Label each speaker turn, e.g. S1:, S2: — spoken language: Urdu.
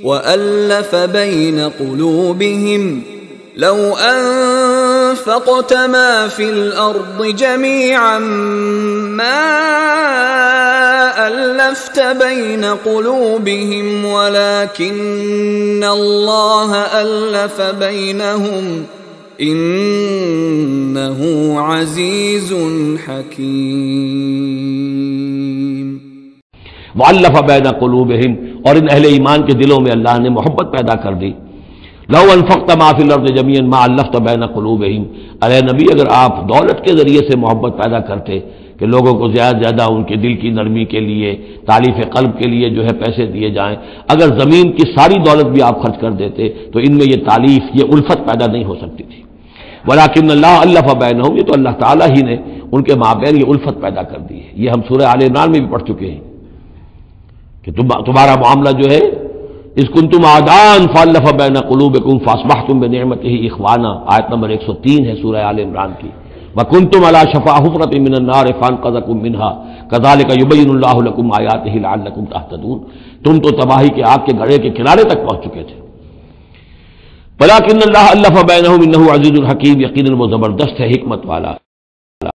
S1: وَأَلَّفَ بَيْنَ قُلُوبِهِمْ لَوْ أَنفَقْتَ مَا فِي الْأَرْضِ جَمِيعًا مَا أَلَّفْتَ بَيْنَ قُلُوبِهِمْ وَلَكِنَّ اللَّهَ أَلَّفَ بَيْنَهُمْ إِنَّهُ عَزِيزٌ حَكِيمٌ۔
S2: وَأَلَّفَ بَيْنَ قُلُوبِهِمْ، اور ان اہل ایمان کے دلوں میں اللہ نے محبت پیدا کر دی۔ لَوْ أَنفَقْتَ مَا فِي الْأَرْضِ جَمِيعًا مَا أَلَّفْتَ بَيْنَ قُلُوبِهِمْ، اے نبی اگر آپ دولت کے ذریعے سے محبت پیدا کرتے کہ لوگوں کو زیادہ زیادہ ان کے دل کی نرمی کے لیے، تالیف قلب کے لیے جو ہے پیسے دیے جائیں، اگر زمین کی ساری دولت بھی آپ خرچ کر دیتے تو ان میں یہ تالیف، یہ الفت پیدا نہیں ہو سکتی تھی۔ وَلَٰكِنَّ اللَّهَ أَلَّفَ بَيْنَهُمْ، یہ تو اللہ تعالیٰ ہی نے ان کے مابین یہ الفت پیدا کر دی ہے۔ یہ ہم سورہ آل عمران میں بھی پڑھ چکے ہیں کہ تمہارا معاملہ جو ہے اذ کنتم اعداء فالف بین قلوبکم فاصبحتم بنعمتہ اخوانا، آیت نمبر 103 ہے سورہ آل عمران کی۔ وکنتم علی شفا حفرۃ من النار فانقذکم منها کذالک یبین اللہ لکم آیاتہ لعلکم تہتدون، تم تو تباہی کے آگ کے گڑھے کے کنارے تک پہنچ چکے تھے۔ ولکن اللہ الف بینہم انہ عزیز حکیم، یقیناً وہ زبردست ہے، حکمت والا۔